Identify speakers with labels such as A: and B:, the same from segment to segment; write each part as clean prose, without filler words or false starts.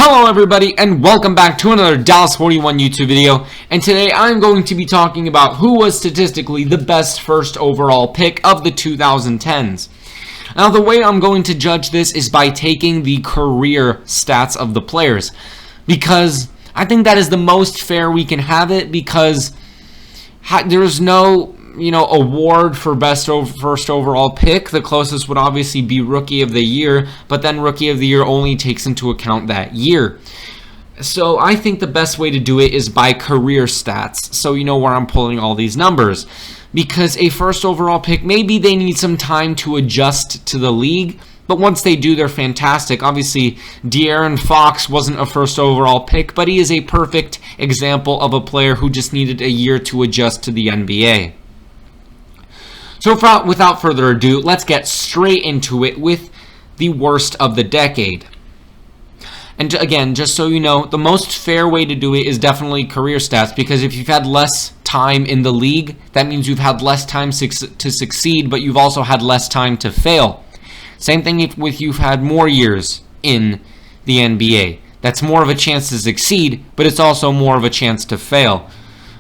A: Hello everybody and welcome back to another Dallas 41 YouTube video, and today I'm going to be talking about who was statistically the best first overall pick of the 2010s. Now the way I'm going to judge this is by taking the career stats of the players, because I think that is the most fair we can have it, because there's no award for best first overall pick. The closest would obviously be Rookie of the Year, but then Rookie of the Year only takes into account that year. So I think the best way to do it is by career stats, so you know where I'm pulling all these numbers. Because a first overall pick, maybe they need some time to adjust to the league, but once they do, they're fantastic. Obviously, De'Aaron Fox wasn't a first overall pick, but he is a perfect example of a player who just needed a year to adjust to the NBA. So without further ado, let's get straight into it with the worst of the decade. And again, just so you know, the most fair way to do it is definitely career stats, because if you've had less time in the league, that means you've had less time to succeed, but you've also had less time to fail. Same thing if you've had more years in the NBA. That's more of a chance to succeed, but it's also more of a chance to fail.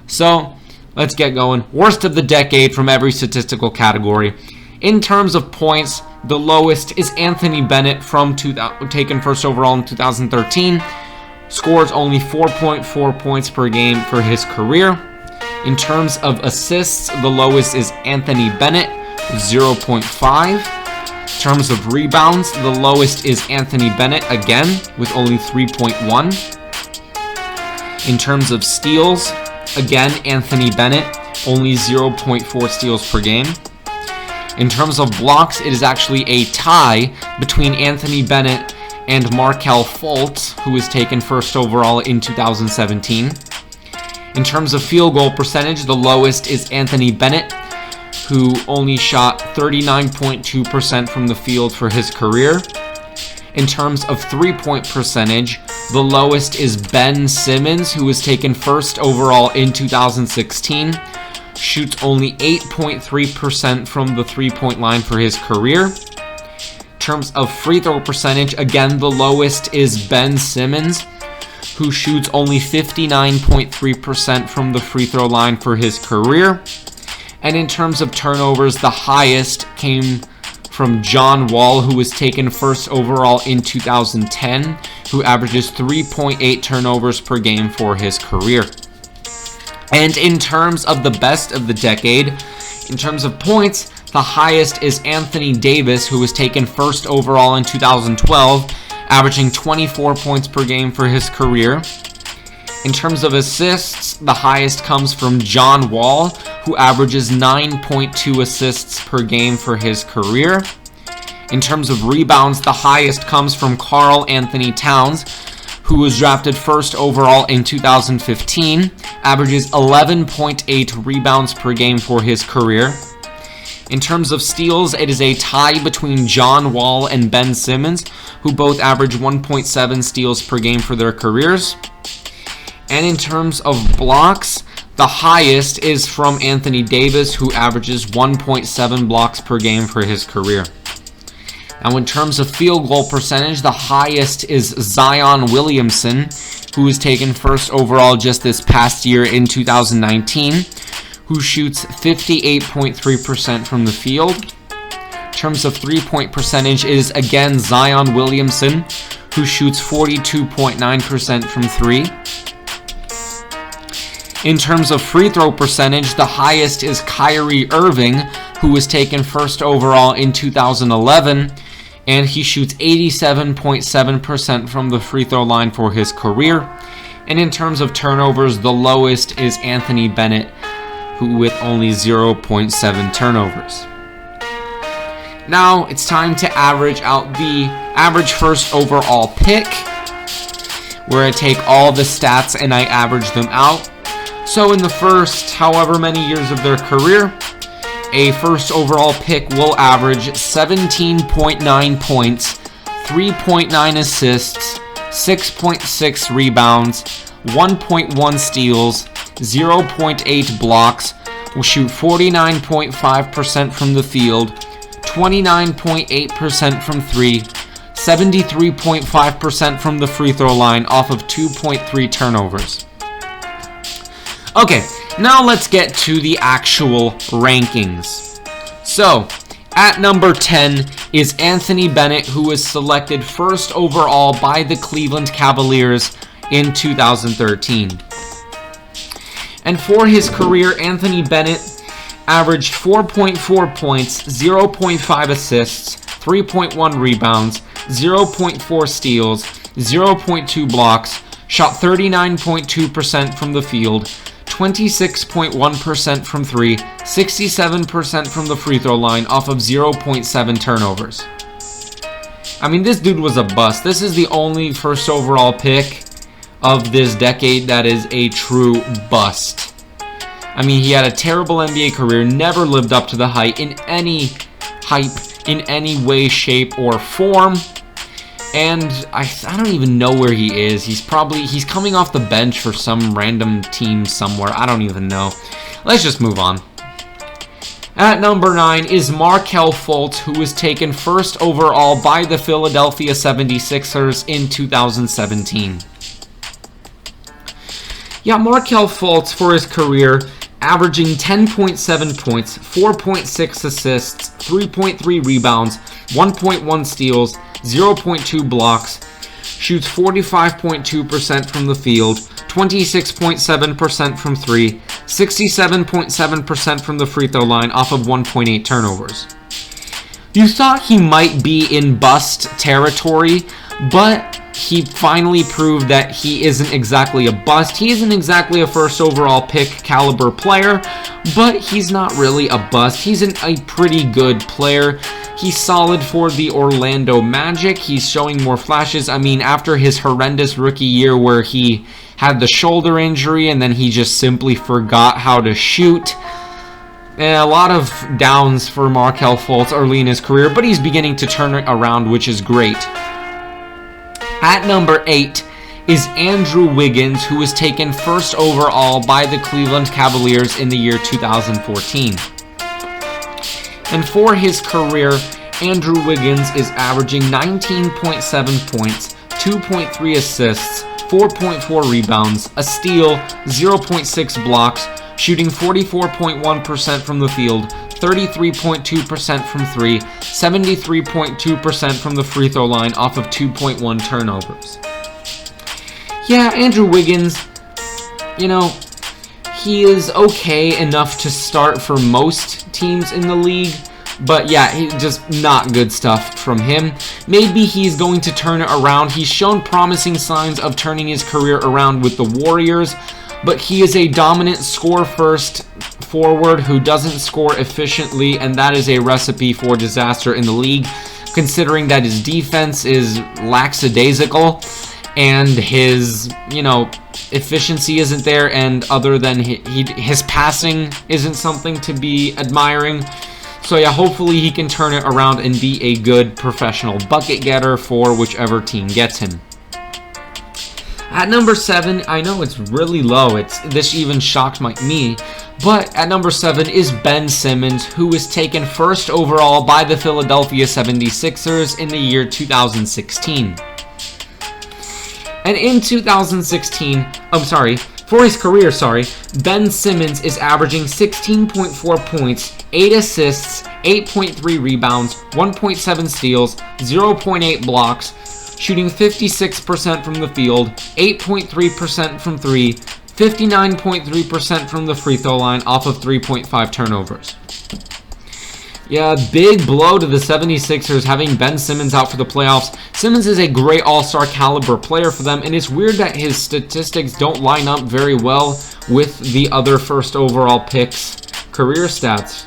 A: So let's get going. Worst of the decade from every statistical category. In terms of points, the lowest is Anthony Bennett taken first overall in 2013. Scores only 4.4 points per game for his career. In terms of assists, the lowest is Anthony Bennett, 0.5. In terms of rebounds, the lowest is Anthony Bennett, again, with only 3.1. In terms of steals, again, Anthony Bennett, only 0.4 steals per game. In terms of blocks, it is actually a tie between Anthony Bennett and Markelle Fultz, who was taken first overall in 2017. In terms of field goal percentage, the lowest is Anthony Bennett, who only shot 39.2% from the field for his career. In terms of three-point percentage, the lowest is Ben Simmons, who was taken first overall in 2016. Shoots only 8.3% from the three-point line for his career. In terms of free throw percentage, again, the lowest is Ben Simmons, who shoots only 59.3% from the free throw line for his career. And in terms of turnovers, the highest came from John Wall, who was taken first overall in 2010, who averages 3.8 turnovers per game for his career. And in terms of the best of the decade, in terms of points, the highest is Anthony Davis, who was taken first overall in 2012, averaging 24 points per game for his career. In terms of assists, the highest comes from John Wall, who averages 9.2 assists per game for his career. In terms of rebounds, the highest comes from Karl Anthony Towns, who was drafted first overall in 2015, averages 11.8 rebounds per game for his career. In terms of steals, it is a tie between John Wall and Ben Simmons, who both average 1.7 steals per game for their careers. And in terms of blocks, the highest is from Anthony Davis, who averages 1.7 blocks per game for his career. Now in terms of field goal percentage, the highest is Zion Williamson, who was taken first overall just this past year in 2019, who shoots 58.3% from the field. In terms of three-point percentage, it is again Zion Williamson, who shoots 42.9% from three. In terms of free throw percentage, the highest is Kyrie Irving, who was taken first overall in 2011, and he shoots 87.7% from the free throw line for his career. And in terms of turnovers, the lowest is Anthony Bennett, who with only 0.7 turnovers. Now it's time to average out the average first overall pick, where I take all the stats and I average them out. So in the first however many years of their career, a first overall pick will average 17.9 points, 3.9 assists, 6.6 rebounds, 1.1 steals, 0.8 blocks, will shoot 49.5% from the field, 29.8% from 3, 73.5% from the free throw line off of 2.3 turnovers. Okay, now let's get to the actual rankings. So, at number 10 is Anthony Bennett, who was selected first overall by the Cleveland Cavaliers in 2013. And for his career, Anthony Bennett averaged 4.4 points, 0.5 assists, 3.1 rebounds, 0.4 steals, 0.2 blocks, shot 39.2% from the field, 26.1% from 3, 67% from the free throw line off of 0.7 turnovers. I mean, this dude was a bust. This is the only first overall pick of this decade that is a true bust. I mean, he had a terrible NBA career, never lived up to the hype in any way, shape, or form. And I don't even know where he is. He's coming off the bench for some random team somewhere. I don't even know. Let's just move on. At number 9 is Markelle Fultz, who was taken first overall by the Philadelphia 76ers in 2017. Yeah, Markelle Fultz for his career, averaging 10.7 points, 4.6 assists, 3.3 rebounds, 1.1 steals, 0.2 blocks, shoots 45.2% from the field, 26.7% from 3, 67.7% from the free throw line off of 1.8 turnovers. You thought he might be in bust territory, but he finally proved that he isn't exactly a bust. He isn't exactly a first overall pick caliber player, but he's not really a bust. He's a pretty good player. He's solid for the Orlando Magic. He's showing more flashes. I mean, after his horrendous rookie year where he had the shoulder injury and then he just simply forgot how to shoot. A lot of downs for Markelle Fultz early in his career, but he's beginning to turn it around, which is great. At number 8 is Andrew Wiggins, who was taken first overall by the Cleveland Cavaliers in the year 2014. And for his career, Andrew Wiggins is averaging 19.7 points, 2.3 assists, 4.4 rebounds, a steal, 0.6 blocks, shooting 44.1% from the field, 33.2% from 3, 73.2% from the free throw line off of 2.1 turnovers. Yeah, Andrew Wiggins, he is okay enough to start for most teams in the league, but yeah, just not good stuff from him. Maybe he's going to turn it around. He's shown promising signs of turning his career around with the Warriors, but he is a dominant score-first forward who doesn't score efficiently, and that is a recipe for disaster in the league, considering that his defense is lackadaisical and his, efficiency isn't there, and other than his passing isn't something to be admiring. So yeah, hopefully he can turn it around and be a good professional bucket getter for whichever team gets him. At number 7, I know it's really low. This even shocked me. But at number 7 is Ben Simmons, who was taken first overall by the Philadelphia 76ers in the year 2016. And in 2016, for his career, Ben Simmons is averaging 16.4 points, 8 assists, 8.3 rebounds, 1.7 steals, 0.8 blocks, shooting 56% from the field, 8.3% from 3, 59.3% from the free throw line off of 3.5 turnovers. Yeah, big blow to the 76ers having Ben Simmons out for the playoffs. Simmons is a great all-star caliber player for them, and it's weird that his statistics don't line up very well with the other first overall picks' career stats.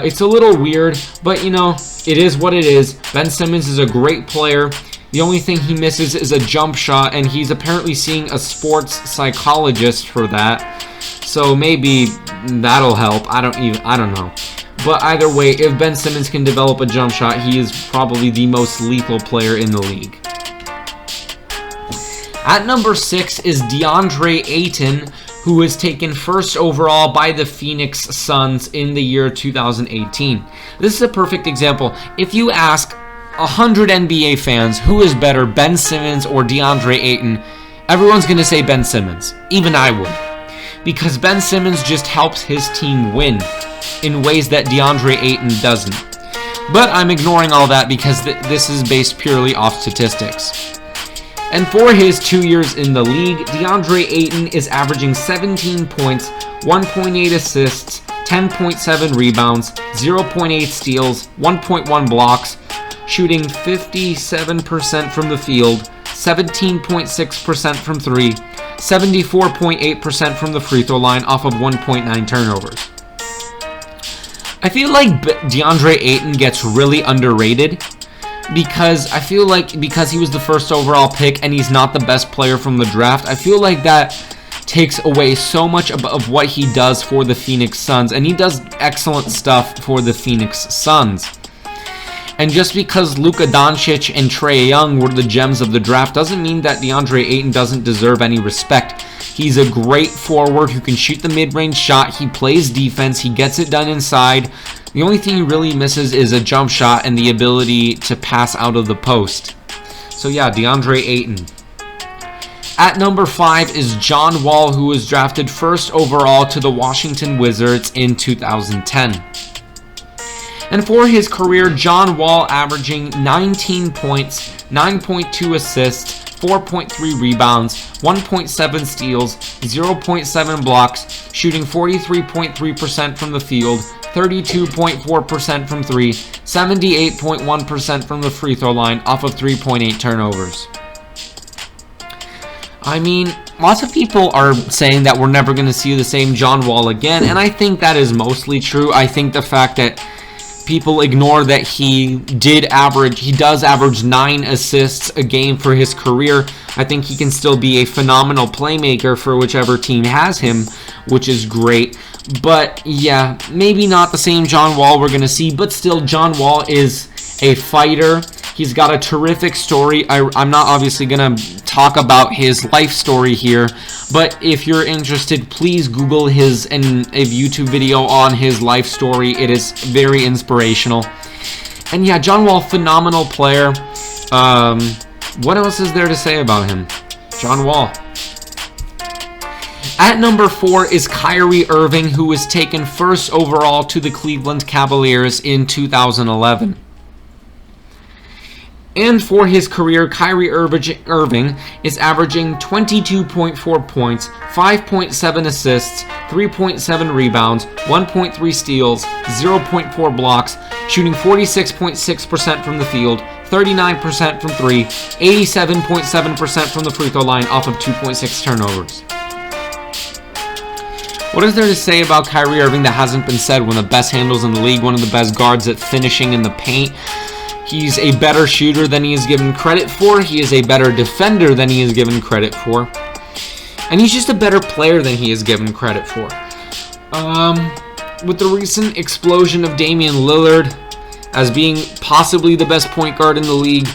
A: It's a little weird, but it is what it is. Ben Simmons is a great player. The only thing he misses is a jump shot, and he's apparently seeing a sports psychologist for that. So maybe that'll help. I don't know. But either way, if Ben Simmons can develop a jump shot, he is probably the most lethal player in the league. At number 6 is DeAndre Ayton, who was taken first overall by the Phoenix Suns in the year 2018. This is a perfect example. If you ask 100 NBA fans, who is better, Ben Simmons or DeAndre Ayton, everyone's going to say Ben Simmons. Even I would. Because Ben Simmons just helps his team win in ways that DeAndre Ayton doesn't. But I'm ignoring all that because this is based purely off statistics. And for his 2 years in the league, DeAndre Ayton is averaging 17 points, 1.8 assists, 10.7 rebounds, 0.8 steals, 1.1 blocks, shooting 57% from the field, 17.6% from three, 74.8% from the free throw line off of 1.9 turnovers. I feel like DeAndre Ayton gets really underrated because I feel like because he was the first overall pick and he's not the best player from the draft, I feel like that takes away so much of what he does for the Phoenix Suns, and he does excellent stuff for the Phoenix Suns. And just because Luka Doncic and Trae Young were the gems of the draft doesn't mean that DeAndre Ayton doesn't deserve any respect. He's a great forward who can shoot the mid-range shot. He plays defense. He gets it done inside. The only thing he really misses is a jump shot and the ability to pass out of the post. So yeah, DeAndre Ayton. At number 5 is John Wall, who was drafted first overall to the Washington Wizards in 2010. And for his career, John Wall averaging 19 points, 9.2 assists, 4.3 rebounds, 1.7 steals, 0.7 blocks, shooting 43.3% from the field, 32.4% from three, 78.1% from the free throw line off of 3.8 turnovers. I mean, lots of people are saying that we're never going to see the same John Wall again, and I think that is mostly true. I think the fact that people ignore that he does average 9 assists a game for his career. I think he can still be a phenomenal playmaker for whichever team has him, which is great. But yeah, maybe not the same John Wall we're going to see, but still John Wall is a fighter. He's got a terrific story. I'm not obviously going to talk about his life story here, but if you're interested, please Google a YouTube video on his life story. It is very inspirational. And yeah, John Wall, phenomenal player. What else is there to say about him? John Wall. At number 4 is Kyrie Irving, who was taken first overall to the Cleveland Cavaliers in 2011. And for his career, Kyrie Irving is averaging 22.4 points, 5.7 assists, 3.7 rebounds, 1.3 steals, 0.4 blocks, shooting 46.6% from the field, 39% from three, 87.7% from the free throw line off of 2.6 turnovers. What is there to say about Kyrie Irving that hasn't been said? One of the best handles in the league, one of the best guards at finishing in the paint. He's a better shooter than he is given credit for. He is a better defender than he is given credit for. And he's just a better player than he is given credit for. With the recent explosion of Damian Lillard as being possibly the best point guard in the league,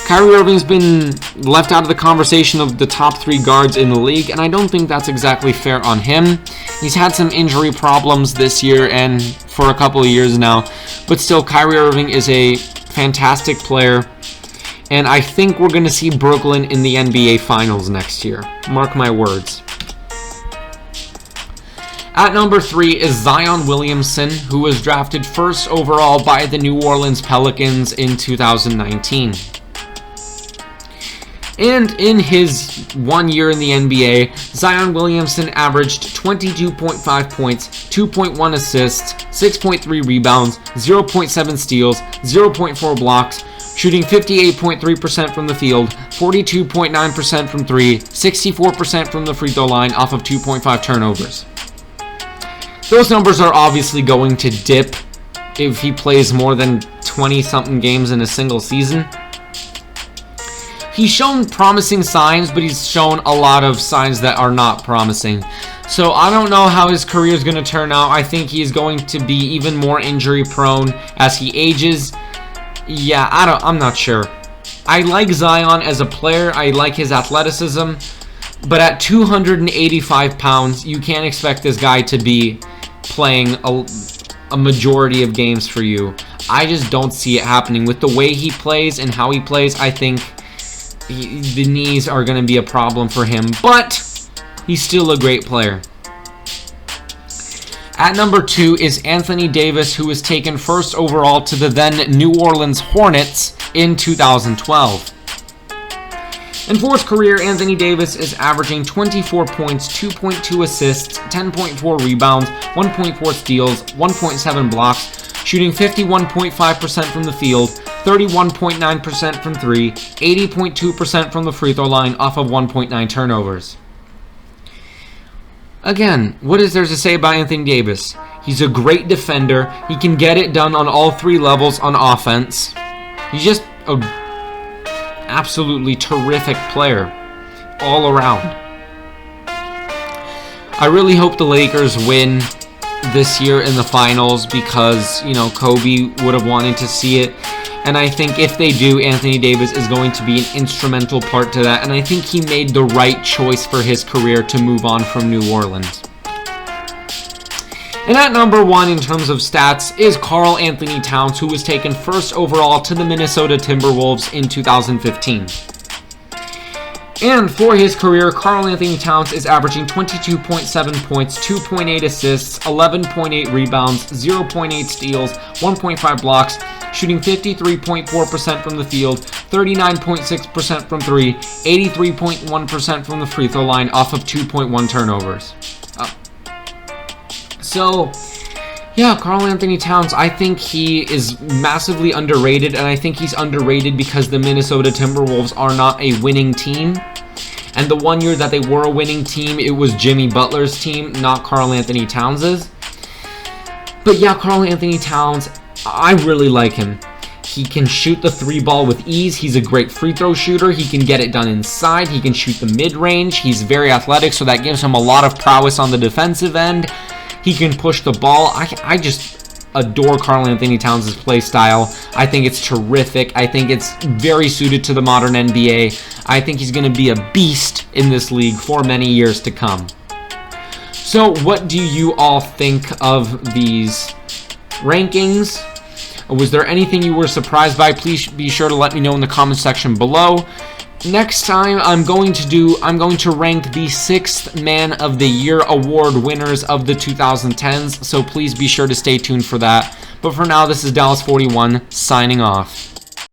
A: Kyrie Irving's been left out of the conversation of the top 3 guards in the league, and I don't think that's exactly fair on him. He's had some injury problems this year and for a couple of years now, but still, Kyrie Irving is a fantastic player, and I think we're going to see Brooklyn in the NBA Finals next year. Mark my words. At number 3 is Zion Williamson, who was drafted first overall by the New Orleans Pelicans in 2019. And in his 1 year in the NBA, Zion Williamson averaged 22.5 points, 2.1 assists, 6.3 rebounds, 0.7 steals, 0.4 blocks, shooting 58.3% from the field, 42.9% from three, 64% from the free throw line off of 2.5 turnovers. Those numbers are obviously going to dip if he plays more than 20-something games in a single season. He's shown promising signs, but he's shown a lot of signs that are not promising. So I don't know how his career is going to turn out. I think he's going to be even more injury prone as he ages. Yeah, I'm not sure. I like Zion as a player. I like his athleticism. But at 285 pounds, you can't expect this guy to be playing a majority of games for you. I just don't see it happening. With the way he plays and how he plays, I think the knees are going to be a problem for him, but he's still a great player. At number 2 is Anthony Davis, who was taken first overall to the then New Orleans Hornets in 2012. And for his career, Anthony Davis is averaging 24 points, 2.2 assists, 10.4 rebounds, 1.4 steals, 1.7 blocks, shooting 51.5% from the field, 31.9% from 3, 80.2% from the free throw line off of 1.9 turnovers. Again, what is there to say about Anthony Davis? He's a great defender. He can get it done on all 3 levels on offense. He's just a absolutely terrific player all around. I really hope the Lakers win this year in the finals because, Kobe would have wanted to see it. And I think if they do, Anthony Davis is going to be an instrumental part to that. And I think he made the right choice for his career to move on from New Orleans. And at number 1 in terms of stats is Karl Anthony Towns, who was taken first overall to the Minnesota Timberwolves in 2015. And for his career, Karl Anthony Towns is averaging 22.7 points, 2.8 assists, 11.8 rebounds, 0.8 steals, 1.5 blocks, shooting 53.4% from the field, 39.6% from 3, 83.1% from the free throw line off of 2.1 turnovers. So, yeah, Karl Anthony Towns, I think he is massively underrated, and I think he's underrated because the Minnesota Timberwolves are not a winning team. And the one year that they were a winning team, it was Jimmy Butler's team, not Karl Anthony Towns's. But yeah, Karl Anthony Towns, I really like him. He can shoot the 3 ball with ease. He's a great free throw shooter. He can get it done inside. He can shoot the mid-range. He's very athletic, so that gives him a lot of prowess on the defensive end. He can push the ball. I just adore Karl Anthony Towns' play style. I think it's terrific. I think it's very suited to the modern NBA. I think he's going to be a beast in this league for many years to come. So what do you all think of these rankings? Was there anything you were surprised by? Please be sure to let me know in the comment section below. Next time, I'm going to rank the 6th Man of the Year award winners of the 2010s, so please be sure to stay tuned for that. But for now, this is Dallas41 signing off.